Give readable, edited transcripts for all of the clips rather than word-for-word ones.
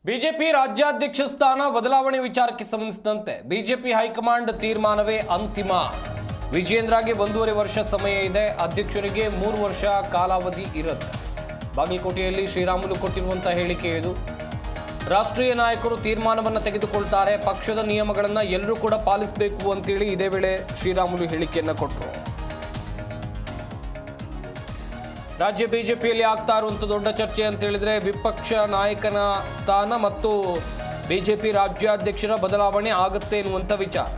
BJP ರಾಜ್ಯಾಧ್ಯಕ್ಷ ಸ್ಥಾನ ಬದಲಾವಣೆ ವಿಚಾರಕ್ಕೆ ಸಂಬಂಧಿಸಿದಂತೆ ಬಿಜೆಪಿ ಹೈಕಮಾಂಡ್ ತೀರ್ಮಾನವೇ ಅಂತಿಮ. ವಿಜೇಂದ್ರಗೆ 1.5 ವರ್ಷ ಸಮಯ ಇದೆ, ಅಧ್ಯಕ್ಷರಿಗೆ 3 ವರ್ಷ ಕಾಲಾವಧಿ ಇರುತ್ತೆ. ಬಾಗಲಕೋಟೆಯಲ್ಲಿ ಶ್ರೀರಾಮುಲು ಕೊಟ್ಟಿರುವಂತಹ ಹೇಳಿಕೆ ಇದು. ರಾಷ್ಟ್ರೀಯ ನಾಯಕರು ತೀರ್ಮಾನವನ್ನು ತೆಗೆದುಕೊಳ್ತಾರೆ, ಪಕ್ಷದ ನಿಯಮಗಳನ್ನು ಎಲ್ಲರೂ ಕೂಡ ಪಾಲಿಸಬೇಕು ಅಂತೇಳಿ ಇದೇ ವೇಳೆ ಶ್ರೀರಾಮುಲು ಹೇಳಿಕೆಯನ್ನು ಕೊಟ್ಟರು. ರಾಜ್ಯ ಬಿಜೆಪಿಯಲ್ಲಿ ಆಗ್ತಾ ಇರುವಂಥ ದೊಡ್ಡ ಚರ್ಚೆ ಅಂತ ಹೇಳಿದ್ರೆ ವಿಪಕ್ಷ ನಾಯಕನ ಸ್ಥಾನ ಮತ್ತು ಬಿಜೆಪಿ ರಾಜ್ಯಾಧ್ಯಕ್ಷರ ಬದಲಾವಣೆ ಆಗುತ್ತೆ ಎನ್ನುವಂಥ ವಿಚಾರ.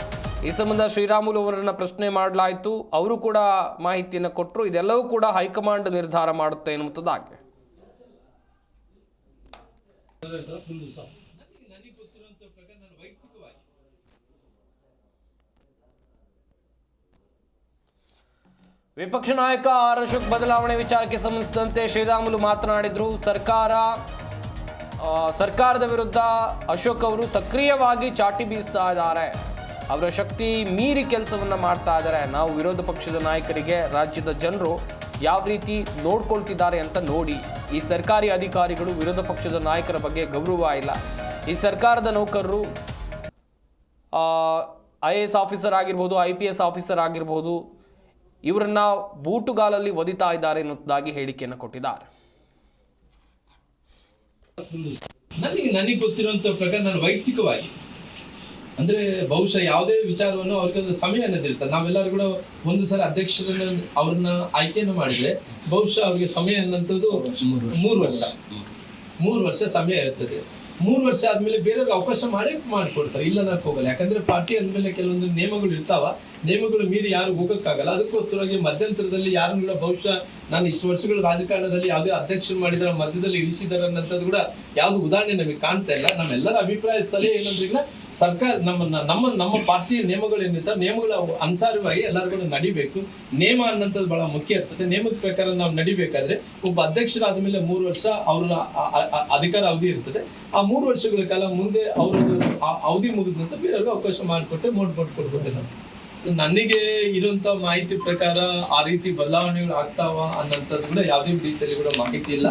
ಈ ಸಂಬಂಧ ಶ್ರೀರಾಮುಲು ಅವರನ್ನ ಪ್ರಶ್ನೆ ಮಾಡಲಾಯಿತು. ಅವರು ಕೂಡ ಮಾಹಿತಿಯನ್ನು ಕೊಟ್ಟರು. ಇದೆಲ್ಲವೂ ಕೂಡ ಹೈಕಮಾಂಡ್ ನಿರ್ಧಾರ ಮಾಡುತ್ತೆ ಎನ್ನುವಂಥದ್ದಾಗಿದೆ. ವಿಪಕ್ಷ ನಾಯಕ ಆರ್ ಅಶೋಕ್ ಬದಲಾವಣೆ ವಿಚಾರಕ್ಕೆ ಸಂಬಂಧಿಸಿದಂತೆ ಶ್ರೀರಾಮುಲು ಮಾತನಾಡಿದ್ರು. ಸರ್ಕಾರದ ವಿರುದ್ಧ ಅಶೋಕ್ ಅವರು ಸಕ್ರಿಯವಾಗಿ ಚಾಟಿ ಬೀಸ್ತಾ ಇದ್ದಾರೆ, ಅವರ ಶಕ್ತಿ ಮೀರಿ ಕೆಲಸವನ್ನ ಮಾಡ್ತಾ ಇದ್ದಾರೆ. ನಾವು ವಿರೋಧ ಪಕ್ಷದ ನಾಯಕರಿಗೆ ರಾಜ್ಯದ ಜನರು ಯಾವ ರೀತಿ ನೋಡ್ಕೊಳ್ತಿದ್ದಾರೆ ಅಂತ ನೋಡಿ. ಈ ಸರ್ಕಾರಿ ಅಧಿಕಾರಿಗಳು ವಿರೋಧ ಪಕ್ಷದ ನಾಯಕರ ಬಗ್ಗೆ ಗೌರವ ಇಲ್ಲ. ಈ ಸರ್ಕಾರದ ನೌಕರರು IAS ಆಫೀಸರ್ ಆಗಿರ್ಬೋದು, IPS ಆಫೀಸರ್ ಆಗಿರ್ಬೋದು, ಇವರನ್ನ ಬೂಟುಗಾಲಲ್ಲಿ ಒದಿತಾ ಇದ್ದಾರೆ ಎನ್ನುವುದಾಗಿ ಹೇಳಿಕೆಯನ್ನು ಕೊಟ್ಟಿದ್ದಾರೆ. ನನಗೆ ಗೊತ್ತಿರುವಂತ ಪ್ರಕಾರ ನಾನು ವೈಯಕ್ತಿಕವಾಗಿ ಅಂದ್ರೆ ಬಹುಶಃ ಯಾವುದೇ ವಿಚಾರವನ್ನು ಅವ್ರಿಗೆ ಸಮಯ ಅನ್ನೋದಿರ್ತದೆ. ನಾವೆಲ್ಲರೂ ಕೂಡ ಒಂದು ಸಲ ಅಧ್ಯಕ್ಷರನ್ನ ಅವ್ರನ್ನ ಆಯ್ಕೆಯನ್ನು ಮಾಡಿದ್ರೆ ಬಹುಶಃ ಅವ್ರಿಗೆ ಸಮಯ ಅನ್ನೋಂಥದ್ದು 3 ವರ್ಷ ಸಮಯ ಇರ್ತದೆ. 3 ವರ್ಷ ಆದ್ಮೇಲೆ ಬೇರೆಯವ್ರಿಗೆ ಅವಕಾಶ ಮಾಡಿಕೊಡ್ತಾರೆ, ಇಲ್ಲ ಅನ್ನಕ್ ಹೋಗಲ್ಲ. ಯಾಕಂದ್ರೆ ಪಾರ್ಟಿ ಅಂದ್ಮೇಲೆ ಕೆಲವೊಂದು ನಿಯಮಗಳು ಇರ್ತಾವ, ನಿಯಮಗಳು ಮೀರಿ ಯಾರು ಹೋಗಕ್ಕಾಗಲ್ಲ. ಅದಕ್ಕೋಸ್ಕರವಾಗಿ ಮಧ್ಯಂತರದಲ್ಲಿ ಯಾರನ್ನು ಕೂಡ ಬಹುಶಃ ನಾನು ಇಷ್ಟು ವರ್ಷಗಳು ರಾಜಕಾರಣದಲ್ಲಿ ಯಾವುದೇ ಅಧ್ಯಕ್ಷರು ಮಾಡಿದಾರೆ ಮಧ್ಯದಲ್ಲಿ ಇಳಿಸಿದಾರೆ ಅನ್ನೋದು ಕೂಡ ಯಾವ್ದು ಉದಾಹರಣೆ ನಮಗೆ ಕಾಣ್ತಾ ಇಲ್ಲ. ನಮ್ಮೆಲ್ಲರ ಅಭಿಪ್ರಾಯ ಸ್ಥಳೀಯ ಏನಂದ್ರೆ ಸರ್ಕಾರ ನಮ್ಮ ಪಾರ್ಟಿಯ ನಿಯಮಗಳು ಏನಿರ್ತಾವೆ, ನಿಯಮಗಳ ಅನುಸಾರವಾಗಿ ಎಲ್ಲರಿಗೂ ನಡಿಬೇಕು. ನಿಯಮ ಅನ್ನೋಂಥದ್ದು ಬಹಳ ಮುಖ್ಯ ಇರ್ತದೆ. ನಿಯಮದ ಪ್ರಕಾರ ನಾವು ನಡಿಬೇಕಾದ್ರೆ ಒಬ್ಬ ಅಧ್ಯಕ್ಷರಾದ ಮೇಲೆ 3 ವರ್ಷ ಅವರ ಅಧಿಕಾರ ಅವಧಿ ಇರ್ತದೆ. ಆ 3 ವರ್ಷಗಳ ಕಾಲ ಮುಂದೆ ಅವರದ್ದು ಅವಧಿ ಮುಗಿದ ನಂತರ ಬೇರೆಯವ್ರಿಗೆ ಅವಕಾಶ ಮಾಡಿಕೊಟ್ಟೆ ಕೊಡ್ಬೇಕು. ನನಗೆ ಇರುವಂತ ಮಾಹಿತಿ ಪ್ರಕಾರ ಆ ರೀತಿ ಬದಲಾವಣೆಗಳು ಆಗ್ತಾವ ಅನ್ನೋಂಥದ್ದು ಕೂಡ ಯಾವುದೇ ರೀತಿಯಲ್ಲಿ ಕೂಡ ಮಾಹಿತಿ ಇಲ್ಲ.